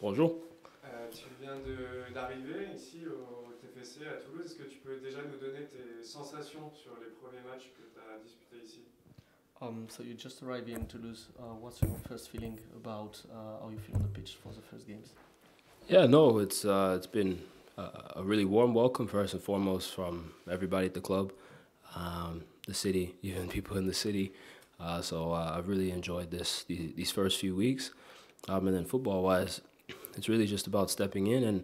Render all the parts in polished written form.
Bonjour. Tu viens d'arriver ici au TFC à Toulouse. Est-ce que tu peux déjà nous donner tes sensations sur les premiers matchs que tu as disputés ici? So you just arrived in Toulouse. What's your first feeling about how you feel on the pitch for the first games? Yeah, no, it's been a really warm welcome first and foremost from everybody at the club, the city, even people in the city. So I've really enjoyed these first few weeks, and then football wise, it's really just about stepping in and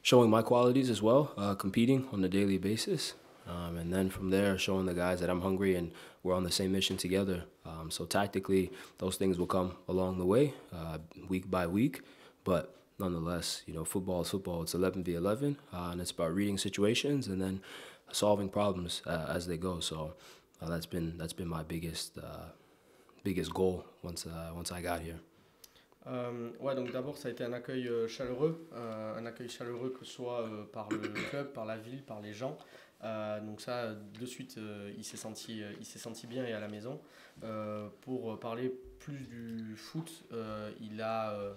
showing my qualities as well, competing on a daily basis. And then from there, showing the guys that I'm hungry and we're on the same mission together. So tactically, those things will come along the way, week by week. But nonetheless, football is football. It's 11v11, and it's about reading situations and then solving problems as they go. So that's been my biggest goal once I got here. Ouais, donc d'abord ça a été un accueil chaleureux que ce soit par le club, par la ville, par les gens. Donc ça, de suite, il s'est senti bien et à la maison. Pour parler plus du foot, il a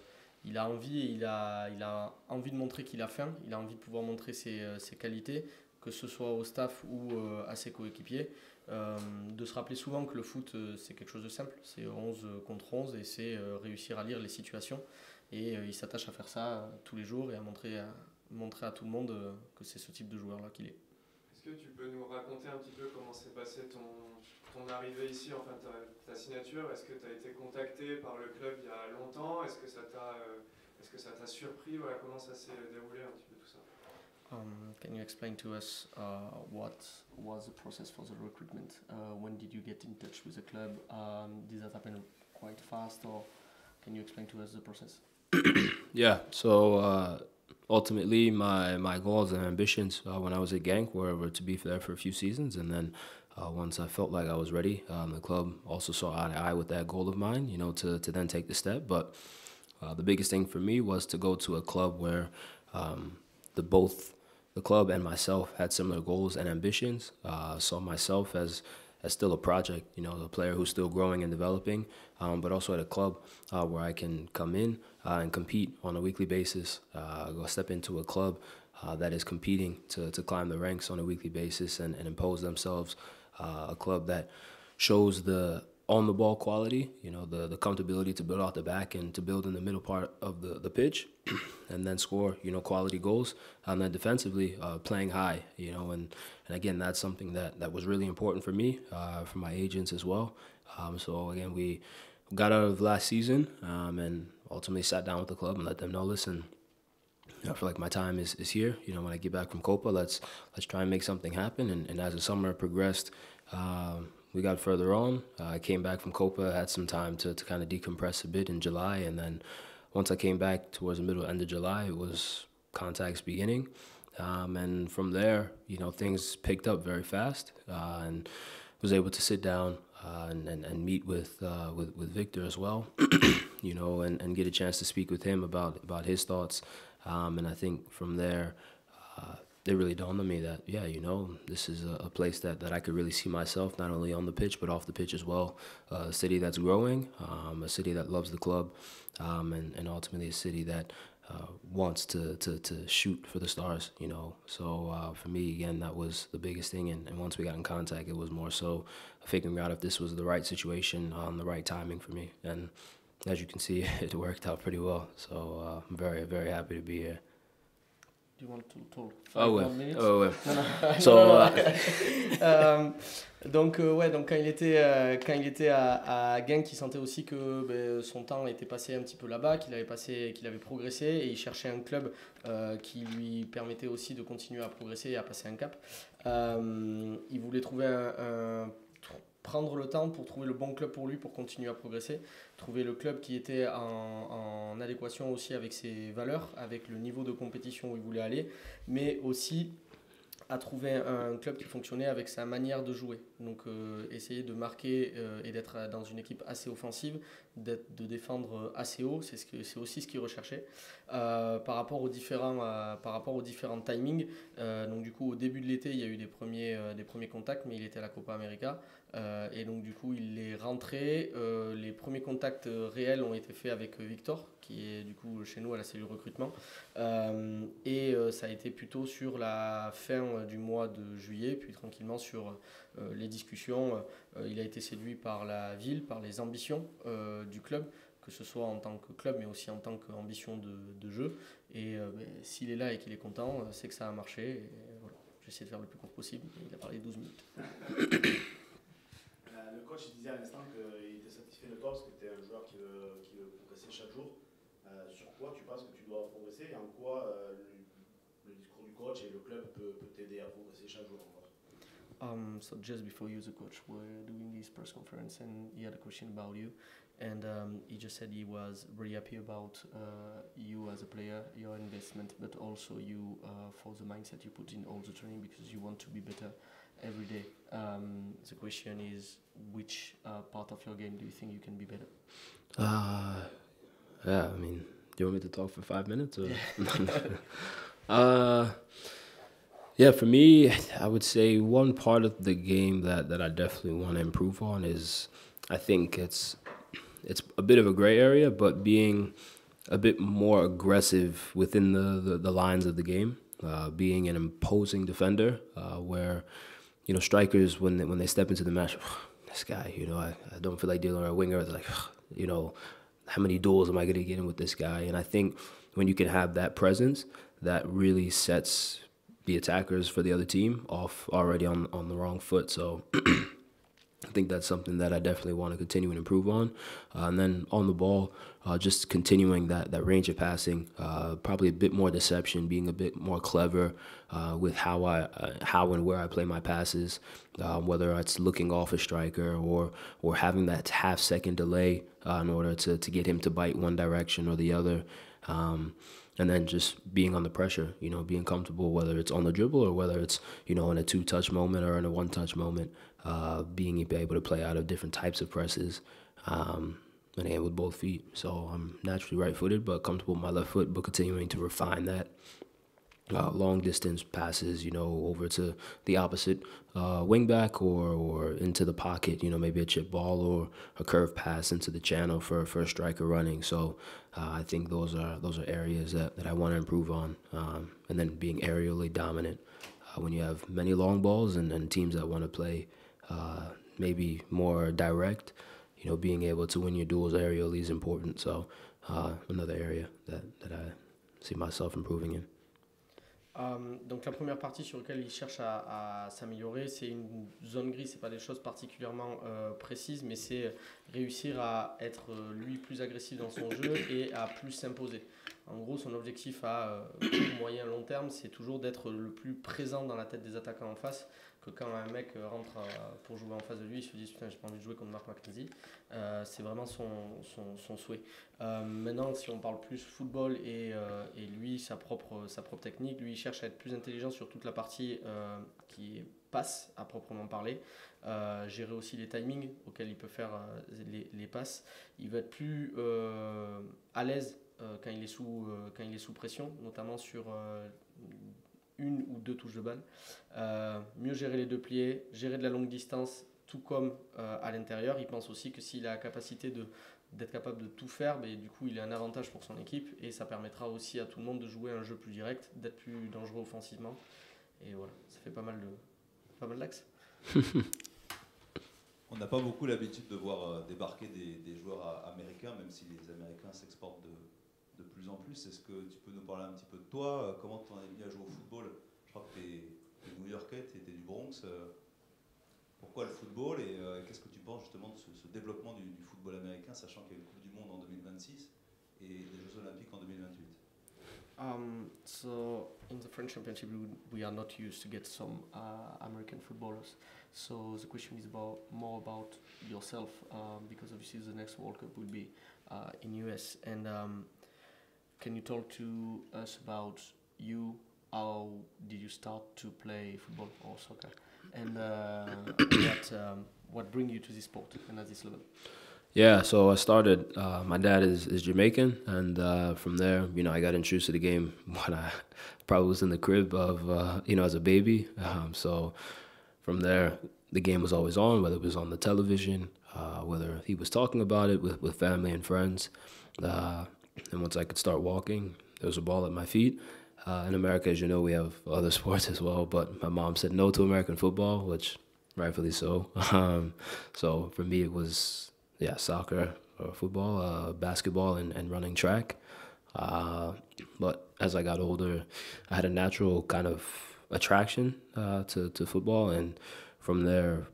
envie, il a envie de montrer qu'il a faim, il a envie de pouvoir montrer ses qualités, que ce soit au staff ou à ses coéquipiers. De se rappeler souvent que le foot c'est quelque chose de simple, c'est 11 contre 11 et c'est réussir à lire les situations et il s'attache à faire ça tous les jours et à montrer à tout le monde que c'est ce type de joueur là qu'il est. Est-ce que tu peux nous raconter un petit peu comment s'est passé ton arrivée ici, enfin ta signature? Est-ce que tu as été contacté par le club il y a longtemps? Est-ce que ça t'a surpris? Voilà, comment ça s'est déroulé un petit peu tout ça? Can you explain to us what was the process for the recruitment? When did you get in touch with the club? Did that happen quite fast, or can you explain to us the process? Yeah, so ultimately my goals and ambitions when I was at Genk were to be there for a few seasons, and then once I felt like I was ready, the club also saw eye to eye with that goal of mine, to then take the step. But the biggest thing for me was to go to a club where both the club and myself had similar goals and ambitions. Saw myself as still a project, a player who's still growing and developing, but also at a club where I can come in and compete on a weekly basis. Go step into a club that is competing to climb the ranks on a weekly basis and impose themselves. A club that shows the on the ball quality, the comfortability to build out the back and to build in the middle part of the pitch and then score, quality goals. And then defensively, playing high, and again, that's something that was really important for me, for my agents as well. So again, we got out of last season and ultimately sat down with the club and let them know, listen, I feel like my time is here. When I get back from Copa, let's try and make something happen. And as the summer progressed, we got further on. I came back from Copa, had some time to kind of decompress a bit in July. And then once I came back towards the end of July, it was contacts beginning. And from there, things picked up very fast and was able to sit down and meet with Victor as well, and get a chance to speak with him about his thoughts. And I think from there, it really dawned on me that, this is a place that I could really see myself, not only on the pitch, but off the pitch as well. A city that's growing, a city that loves the club, and ultimately a city that wants to shoot for the stars, So for me, again, that was the biggest thing. And once we got in contact, it was more so figuring out if this was the right situation, the right timing for me. And as you can see, it worked out pretty well. So I'm very, very happy to be here. Do you want to talk Oh more ouais, minutes? oh ouais. Non, So, non, non. Donc quand il était à Genk, il sentait aussi que son temps était passé un petit peu là-bas, qu'il avait progressé et il cherchait un club qui lui permettait aussi de continuer à progresser et à passer un cap. Il voulait prendre le temps pour trouver le bon club pour lui pour continuer à progresser, trouver le club qui était en adéquation aussi avec ses valeurs, avec le niveau de compétition où il voulait aller, mais aussi à trouver un club qui fonctionnait avec sa manière de jouer. Donc essayer de marquer et d'être dans une équipe assez offensive, de défendre assez haut, c'est aussi ce qu'il recherchait. Par rapport aux différents timings, donc du coup au début de l'été il y a eu des premiers contacts, mais il était à la Copa América. Et donc du coup il est rentré. Les premiers contacts réels ont été faits avec Victor, qui est du coup chez nous à la cellule recrutement. Ça a été plutôt sur la fin du mois de juillet, puis tranquillement sur les discussions. Il a été séduit par la ville, par les ambitions du club, que ce soit en tant que club mais aussi en tant qu'ambition de jeu. S'il est là et qu'il est content, c'est que ça a marché. Et voilà. J'essaie de faire le plus court possible. Il a parlé 12 minutes. Le coach disait à l'instant qu'il était satisfait de toi parce que tu es un joueur qui veut progresser chaque jour. Sur quoi tu penses que tu dois progresser et en quoi le discours du coach et le club peut t'aider à progresser chaque jour encore? So just before you, the coach, were doing this press conference and he had a question about you. And he just said he was very happy about you as a player, your investment, but also you for the mindset you put in all the training because you want to be better every day. The question is, which part of your game do you think you can be better? Yeah, I mean, do you want me to talk for 5 minutes? Or? Yeah. Yeah, for me, I would say one part of the game that I definitely want to improve on is, I think it's a bit of a gray area, but being a bit more aggressive within the lines of the game, being an imposing defender, where, you know, strikers, when they step into the match, this guy, you know, I don't feel like dealing with a winger. It's like, you know, how many duels am I going to get in with this guy? And I think when you can have that presence, that really sets the attackers for the other team off already on the wrong foot. So I think that's something that I definitely want to continue and improve on. And then on the ball, just continuing that range of passing, probably a bit more deception, being a bit more clever with how and where I play my passes, whether it's looking off a striker or having that half-second delay in order to get him to bite one direction or the other. And then just being on the pressure, you know, being comfortable, whether it's on the dribble or whether it's, you know, in a two-touch moment or in a one-touch moment, being able to play out of different types of presses and with both feet. So I'm naturally right-footed, but comfortable with my left foot, but continuing to refine that. Long distance passes, you know, over to the opposite wing back or into the pocket, you know, maybe a chip ball or a curve pass into the channel for a striker running. So I think those are areas that I want to improve on. And then being aerially dominant when you have many long balls and teams that want to play maybe more direct, you know, being able to win your duels aerially is important. So another area that I see myself improving in. Donc la première partie sur laquelle il cherche à s'améliorer, c'est une zone grise, c'est pas des choses particulièrement précises, mais c'est réussir à être lui plus agressif dans son jeu et à plus s'imposer. En gros, son objectif à moyen long terme, c'est toujours d'être le plus présent dans la tête des attaquants en face, que quand un mec rentre pour jouer en face de lui, il se dit putain, j'ai pas envie de jouer contre Marc McKenzie. C'est vraiment son souhait. Maintenant, si on parle plus football et lui, sa propre technique, lui, il cherche à être plus intelligent sur toute la partie qui passe à proprement parler. Gérer aussi les timings auxquels il peut faire les passes. Il va être plus à l'aise quand il est sous pression, notamment sur une ou deux touches de balle. Mieux gérer les deux pliés, gérer de la longue distance, tout comme à l'intérieur. Il pense aussi que s'il a la capacité d'être capable de tout faire, ben, du coup il a un avantage pour son équipe et ça permettra aussi à tout le monde de jouer un jeu plus direct, d'être plus dangereux offensivement. Et voilà, ça fait pas mal d'axes. On n'a pas beaucoup l'habitude de voir débarquer des joueurs américains, même si les Américains s'exportent de plus en plus. Est-ce que tu peux nous parler un petit peu de toi? Comment tu en es venu à jouer au football? Je crois que tu es New-Yorkais, tu étais du Bronx. Pourquoi le football et qu'est-ce que tu penses justement de ce développement du football américain, sachant qu'il y a une Coupe du Monde en 2026 et des Jeux Olympiques en 2028? So in the French Championship, we are not used to get some American footballers. So the question is more about yourself, because obviously the next World Cup will be in US. And can you talk to us about you? How did you start to play football or soccer? And what bring you to this sport and at this level? Yeah, so I started, my dad is Jamaican, and from there, you know, I got introduced to the game when I probably was in the crib of, you know, as a baby. So from there, the game was always on, whether it was on the television, whether he was talking about it with family and friends. And once I could start walking, there was a ball at my feet. In America, as you know, we have other sports as well, but my mom said no to American football, which rightfully so. So for me, it was, soccer or football, basketball, and running track. But as I got older, I had a natural kind of attraction to football, and from there,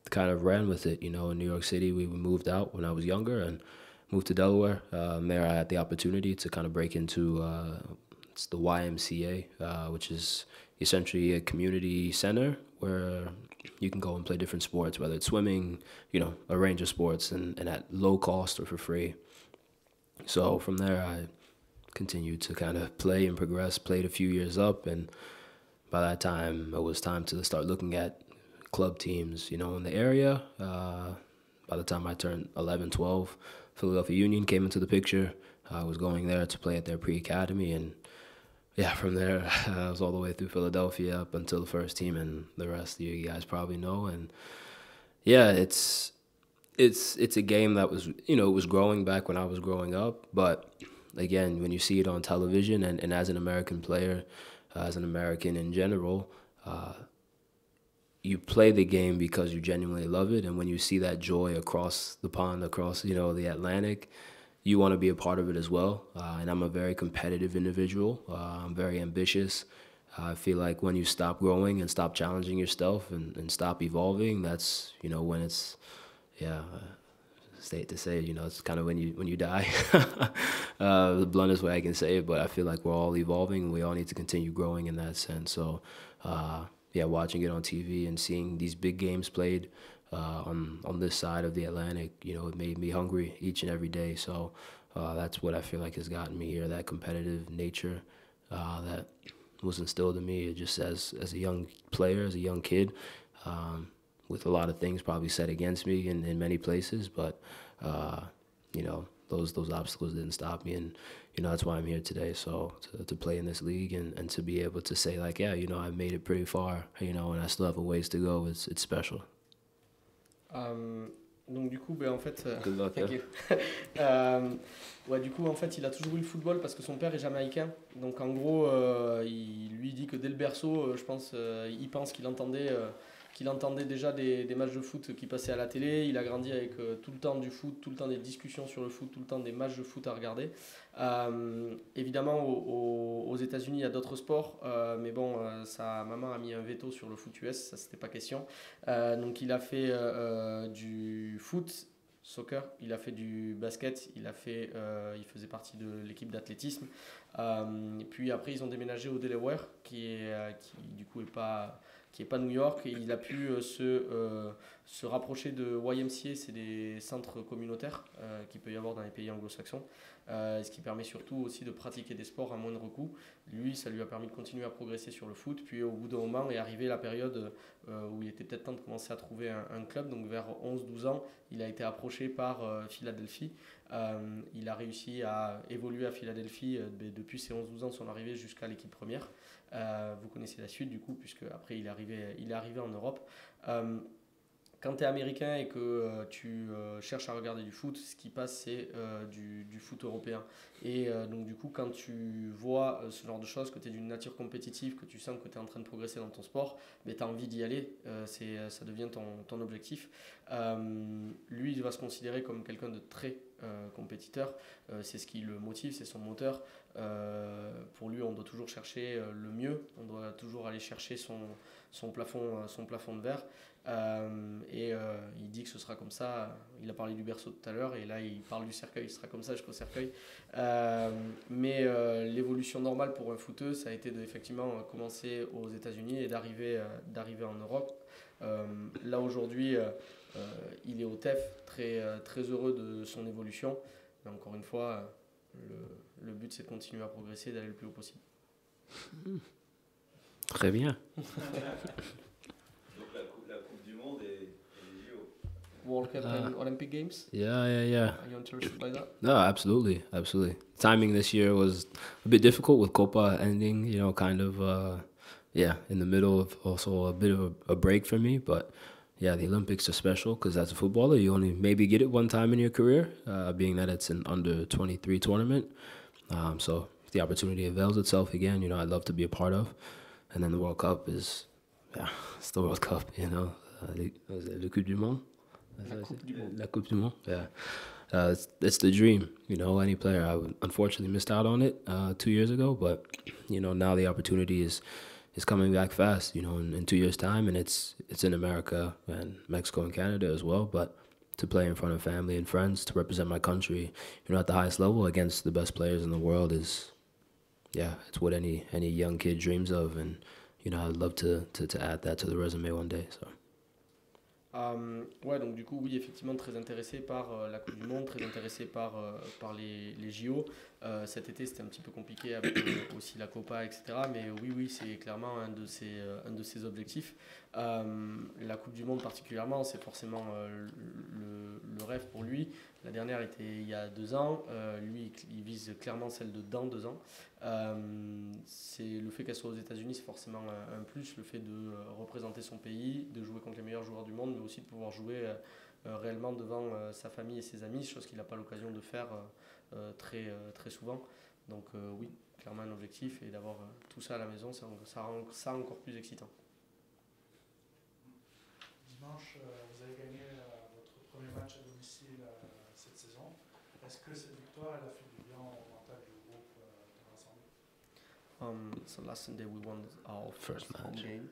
kind of ran with it. In New York City, we moved out when I was younger and moved to Delaware. There, I had the opportunity to kind of break into it's the YMCA, which is essentially a community center where you can go and play different sports, whether it's swimming, a range of sports, and at low cost or for free. So from there, I continued to kind of play and progress, played a few years up, and by that time, it was time to start looking at club teams, in the area. By the time I turned 11, 12, Philadelphia Union came into the picture. I was going there to play at their pre-academy, and from there, I was all the way through Philadelphia up until the first team, and the rest you guys probably know. And it's a game that was, it was growing back when I was growing up. But again, when you see it on television, and as an American player, as an American in general, you play the game because you genuinely love it. And when you see that joy across the pond, across, the Atlantic, you want to be a part of it as well. And I'm a very competitive individual. I'm very ambitious. I feel like when you stop growing and stop challenging yourself and stop evolving, that's, when it's, state to say, it's kind of when you die. The bluntest way I can say it, but I feel like we're all evolving and we all need to continue growing in that sense. So, watching it on TV and seeing these big games played on this side of the Atlantic, it made me hungry each and every day. So that's what I feel like has gotten me here, that competitive nature that was instilled in me just as a young player, as a young kid, with a lot of things probably set against me in many places. But, those obstacles didn't stop me. And, that's why I'm here today. So to play in this league and to be able to say like, I made it pretty far, and I still have a ways to go. It's special. Donc du coup, en fait, Good luck, du coup, en fait, il a toujours eu le football parce que son père est jamaïcain. Donc en gros, il lui dit que dès le berceau, je pense, il pense qu'il entendait déjà des matchs de foot qui passaient à la télé. Il a grandi avec tout le temps du foot, tout le temps des discussions sur le foot, tout le temps des matchs de foot à regarder. Évidemment, aux États-Unis, il y a d'autres sports, mais bon, sa maman a mis un veto sur le foot US, ça c'était pas question. Donc il a fait du foot, soccer, il a fait du basket, il faisait partie de l'équipe d'athlétisme. Puis après, ils ont déménagé au Delaware, qui du coup qui est pas New York, et il a pu se rapprocher de YMCA, c'est des centres communautaires qu'il peut y avoir dans les pays anglo-saxons, ce qui permet surtout aussi de pratiquer des sports à moindre coût. Lui, ça lui a permis de continuer à progresser sur le foot, puis au bout d'un moment est arrivée la période où il était peut-être temps de commencer à trouver un club, donc vers 11-12 ans, il a été approché par Philadelphie. Il a réussi à évoluer à Philadelphie depuis ses 11-12 ans, son arrivée jusqu'à l'équipe première. Vous connaissez la suite du coup, puisque après il est arrivé en Europe. Quand tu es américain et que tu cherches à regarder du foot, ce qui passe c'est du foot européen. Et donc du coup, quand tu vois ce genre de choses, que tu es d'une nature compétitive, que tu sens que tu es en train de progresser dans ton sport, tu as envie d'y aller, ça devient ton objectif. Lui, il va se considérer comme quelqu'un de très compétiteur, c'est ce qui le motive, c'est son moteur. Pour lui, on doit toujours chercher le mieux, on doit toujours aller chercher son plafond de verre. Il dit que ce sera comme ça. Il a parlé du berceau tout à l'heure et là il parle du cercueil, ce sera comme ça jusqu'au cercueil. Mais l'évolution normale pour un footeux, ça a été effectivement commencer aux États-Unis et d'arriver en Europe. Là aujourd'hui, il est au TEF, très, très heureux de son évolution. Mais encore une fois, le but c'est de continuer à progresser, d'aller le plus haut possible. Très bien. World Cup and Olympic Games? Yeah. Are you interested by that? No, absolutely. Timing this year was a bit difficult with Copa ending, kind of, in the middle of also a bit of a break for me. But, yeah, the Olympics are special because as a footballer, you only maybe get it one time in your career, being that it's an under 23 tournament. So if the opportunity avails itself again, you know, I'd love to be a part of. And then the World Cup is, yeah, it's the World Cup, you know. Le Coupe du Monde. La Coupe du Monde, yeah. It's the dream, you know. Any player, I unfortunately missed out on it 2 years ago, but you know now the opportunity is coming back fast, you know, in 2 years' time, and it's in America and Mexico and Canada as well. But to play in front of family and friends, to represent my country, you know, at the highest level against the best players in the world is, yeah, it's what any young kid dreams of, and you know, I'd love to add that to the resume one day. So. Ouais, donc du coup, oui, effectivement, très intéressé par la Coupe du Monde, très intéressé par les JO. Cet été, c'était un petit peu compliqué avec aussi la Copa, etc. Mais oui, c'est clairement un de ses objectifs. La Coupe du Monde particulièrement, c'est forcément le rêve pour lui. La dernière était il y a 2 ans. Lui, il vise clairement celle de dans 2 ans. C'est le fait qu'elle soit aux États-Unis, c'est forcément un plus. Le fait de représenter son pays, de jouer contre les meilleurs joueurs du monde, mais aussi de pouvoir jouer réellement devant sa famille et ses amis, chose qu'il n'a pas l'occasion de faire très souvent. Donc oui, clairement un objectif, et d'avoir tout ça à la maison, ça rend ça encore plus excitant. Dimanche, vous avez gagné votre premier match à domicile cette saison. Est-ce que cette victoire elle a fait du bien au mental du groupe dans l'ensemble? So last Sunday we won our First home match. game.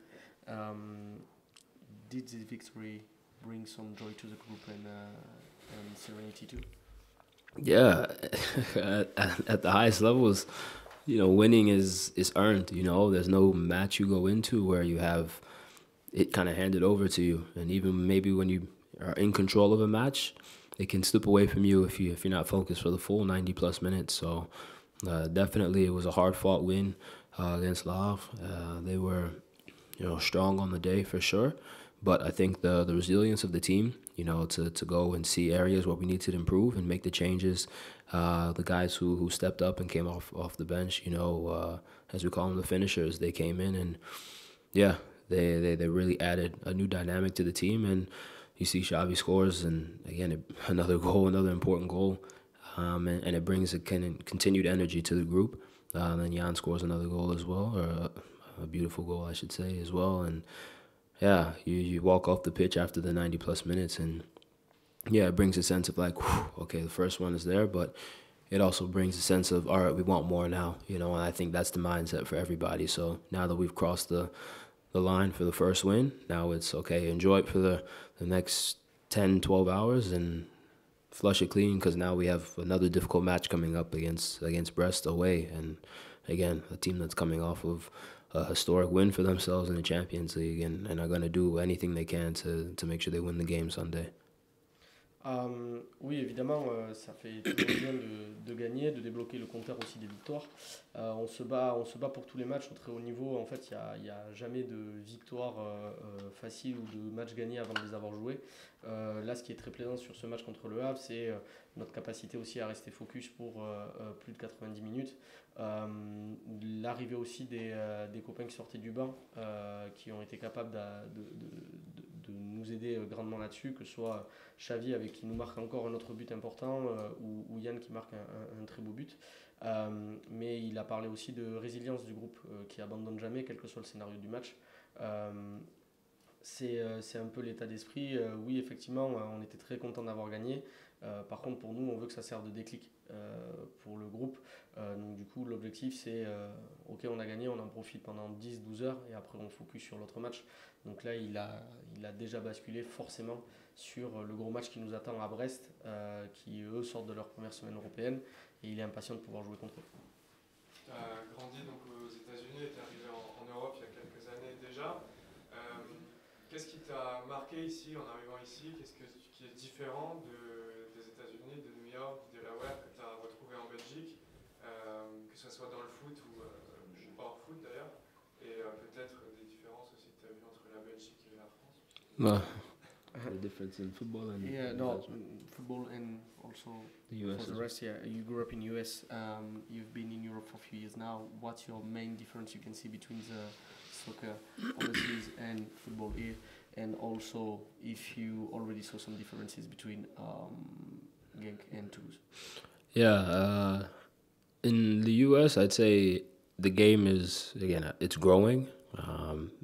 Did the victory bring some joy to the group and serenity too? Yeah, at the highest levels, you know, winning is earned. You know, there's no match you go into where you have it kind of handed over to you, and even maybe when you are in control of a match, it can slip away from you if you're not focused for the full 90 plus minutes. So definitely, it was a hard fought win against Le Havre. They were, you know, strong on the day for sure. But I think the resilience of the team, you know, to go and see areas where we need to improve and make the changes. The guys who stepped up and came off the bench, you know, as we call them, the finishers, they came in and, yeah, they really added a new dynamic to the team. And you see Xavi scores, and again, another goal, another important goal. And it brings a continued energy to the group. Then Jan scores another goal as well, or a beautiful goal, I should say, as well. And yeah, you walk off the pitch after the 90 plus minutes, and yeah, it brings a sense of like, whew, okay, the first one is there, but it also brings a sense of, all right, we want more now, you know, and I think that's the mindset for everybody. So now that we've crossed the line for the first win, now it's okay, enjoy it for the next 10, 12 hours and flush it clean, because now we have another difficult match coming up against Brest away, and again, a team that's coming off of a historic win for themselves in the Champions League, and are going to do anything they can to make sure they win the game Sunday. Oui, évidemment, ça fait toujours bien de gagner, de débloquer le compteur aussi des victoires. On se bat pour tous les matchs au très haut niveau. En fait, il n'y a jamais de victoire facile ou de match gagné avant de les avoir joués. Là, ce qui est très plaisant sur ce match contre Le Havre, c'est notre capacité aussi à rester focus pour plus de 90 minutes. L'arrivée aussi des copains qui sortaient du banc, qui ont été capables de nous aider grandement là-dessus, que ce soit Xavi avec qui nous marque encore un autre but important, ou Yann qui marque un très beau but. Mais il a parlé aussi de résilience du groupe, qui abandonne jamais, quel que soit le scénario du match. C'est un peu l'état d'esprit. Oui, effectivement, on était très content d'avoir gagné. Par contre, pour nous, on veut que ça serve de déclic pour le groupe. Donc du coup, l'objectif, c'est ok, on a gagné, on en profite pendant 10-12 heures et après on focus sur l'autre match. Donc là, il a déjà basculé forcément sur le gros match qui nous attend à Brest, qui eux sortent de leur première semaine européenne, et il est impatient de pouvoir jouer contre eux. Tu as grandi donc aux États-Unis et tu es arrivé en Europe il y a quelques années déjà. Qu'est-ce qui t'a marqué ici, en arrivant ici? Qu'est-ce qui est différent des États-Unis, de New York, du Delaware que tu as retrouvé en Belgique, que ce soit dans le foot ou hors foot d'ailleurs, et peut-être des différences aussi que tu as vues entre la Belgique et la France? The difference in football and football and also the US. for the rest. Yeah, you grew up in US. You've been in Europe for a few years now. What's your main difference you can see between the soccer overseas and football here? and also if you already saw some differences between Genk and Toulouse. Yeah, in the U.S., I'd say the game is, again, it's growing.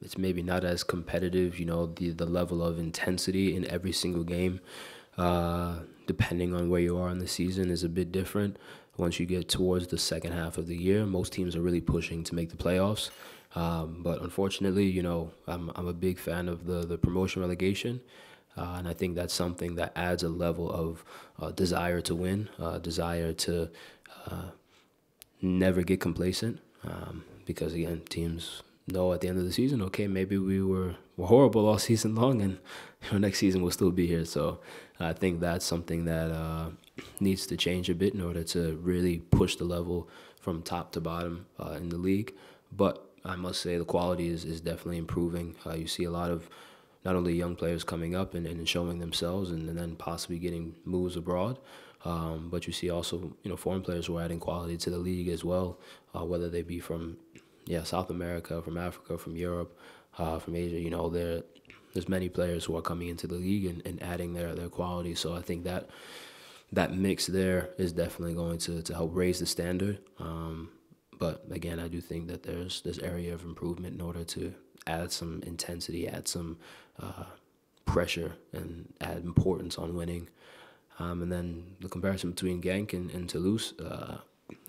It's maybe not as competitive, the level of intensity in every single game, depending on where you are in the season, is a bit different. Once you get towards the second half of the year, most teams are really pushing to make the playoffs. But unfortunately, I'm a big fan of the promotion relegation. And I think that's something that adds a level of desire to win, desire to never get complacent. Because, again, teams know at the end of the season, okay, maybe we were horrible all season long, and next season we'll still be here. So I think that's something that needs to change a bit in order to really push the level from top to bottom in the league. But I must say the quality is definitely improving. You see a lot of not only young players coming up and showing themselves and then possibly getting moves abroad, but you see also foreign players who are adding quality to the league as well, whether they be from South America, from Africa, from Europe, from Asia. There's many players who are coming into the league and adding their quality. So I think that mix there is definitely going to help raise the standard. But again, I do think that there's this area of improvement in order to add some intensity, add some pressure, and add importance on winning. And then the comparison between Genk and Toulouse,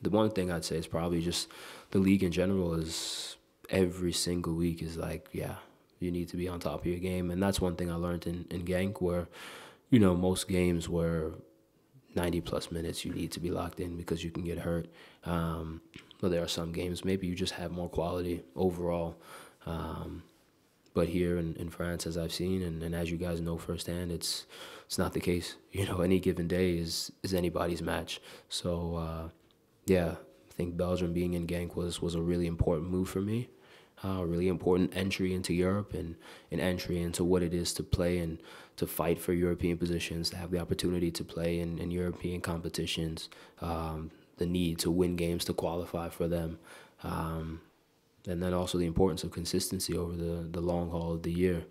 the one thing I'd say is probably just the league in general is every single week is like, you need to be on top of your game. And that's one thing I learned in Genk, where, most games were 90-plus minutes you need to be locked in because you can get hurt. But there are some games maybe you just have more quality overall. But here in France, as I've seen, and as you guys know firsthand, it's not the case. Any given day is anybody's match. So, I think Belgium being in Genk was a really important move for me. A really important entry into Europe and an entry into what it is to play and to fight for European positions, to have the opportunity to play in European competitions, the need to win games to qualify for them, and then also the importance of consistency over the long haul of the year,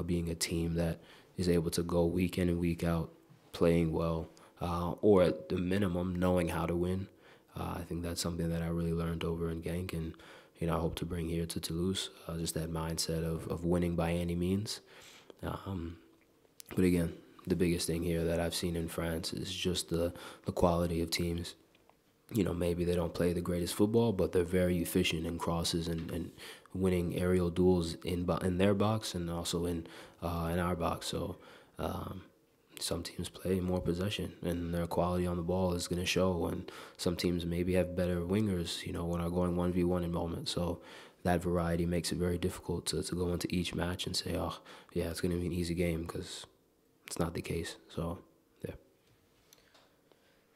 being a team that is able to go week in and week out playing well, or at the minimum knowing how to win. I think that's something that I really learned over in Genk, and I hope to bring here to Toulouse, just that mindset of winning by any means. But again, the biggest thing here that I've seen in France is just the quality of teams. Maybe they don't play the greatest football, but they're very efficient in crosses and winning aerial duels in their box and also in our box. So some teams play more possession, and their quality on the ball is going to show. And some teams maybe have better wingers, when are going 1v1 in moments. So that variety makes it very difficult to go into each match and say, it's going to be an easy game, because it's not the case. So, yeah.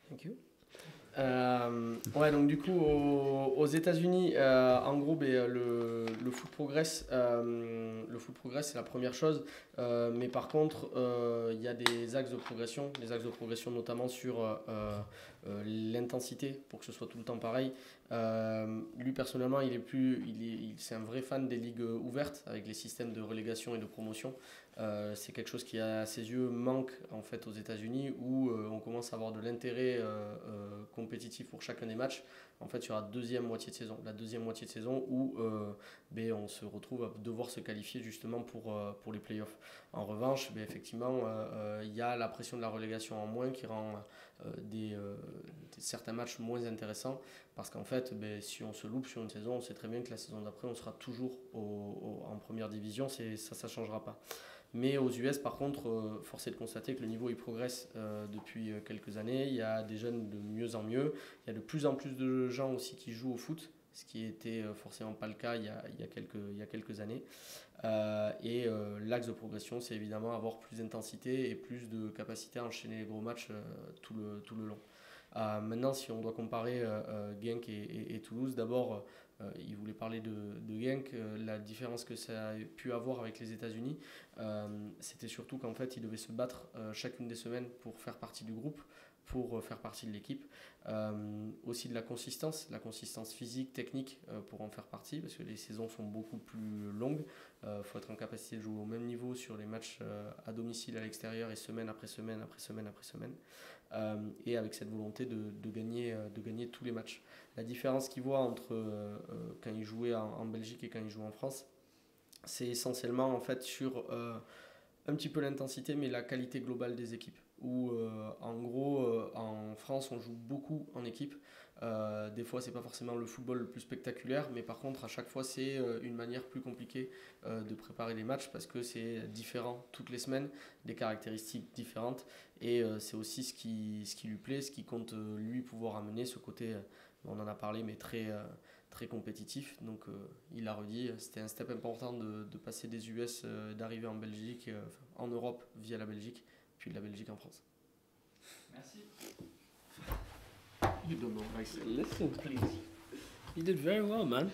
Thank you. Donc du coup aux États-Unis, en gros, le foot progresse. Le foot progresse, c'est la première chose. Mais par contre, il y a des axes de progression. Les axes de progression notamment sur l'intensité, pour que ce soit tout le temps pareil. Lui personnellement, c'est un vrai fan des ligues ouvertes avec les systèmes de relégation et de promotion. C'est quelque chose qui, à ses yeux, manque en fait aux États-Unis, où on commence à avoir de l'intérêt compétitif pour chacun des matchs. En fait, sur la deuxième moitié de saison, où on se retrouve à devoir se qualifier justement pour les playoffs. En revanche, effectivement, il y a la pression de la relégation en moins qui rend certains matchs moins intéressants, parce qu'en fait, si on se loupe sur une saison, on sait très bien que la saison d'après, on sera toujours en première division, ça ne changera pas. Mais aux US, par contre, force est de constater que le niveau il progresse depuis quelques années. Il y a des jeunes de mieux en mieux. Il y a de plus en plus de gens aussi qui jouent au foot, ce qui n'était forcément pas le cas il y a quelques années. Et l'axe de progression, c'est évidemment avoir plus d'intensité et plus de capacité à enchaîner les gros matchs tout le long. Maintenant, si on doit comparer Genk et Toulouse, d'abord, il voulait parler de Genk. La différence que ça a pu avoir avec les États-Unis, c'était surtout qu'en fait, ils devaient se battre chacune des semaines pour faire partie du groupe, pour faire partie de l'équipe. Aussi de la consistance physique, technique pour en faire partie, parce que les saisons sont beaucoup plus longues. Faut être en capacité de jouer au même niveau sur les matchs à domicile, à l'extérieur, et semaine après semaine, après semaine, après semaine. Et avec cette volonté de gagner tous les matchs. La différence qu'il voit entre quand il jouait en Belgique et quand il joue en France, c'est essentiellement en fait sur un petit peu l'intensité, mais la qualité globale des équipes. Où en gros, en France, on joue beaucoup en équipe. Des fois, c'est pas forcément le football le plus spectaculaire, mais par contre, à chaque fois, c'est une manière plus compliquée de préparer les matchs parce que c'est différent toutes les semaines, des caractéristiques différentes, et c'est aussi ce qui lui plaît, ce qui compte lui pouvoir amener ce côté, on en a parlé, mais très compétitif. Donc il a redit, c'était un step important de passer des US, d'arriver en Belgique, en Europe via la Belgique, puis de la Belgique en France. Merci. You don't know, I said. Listen, please. You did very well, man.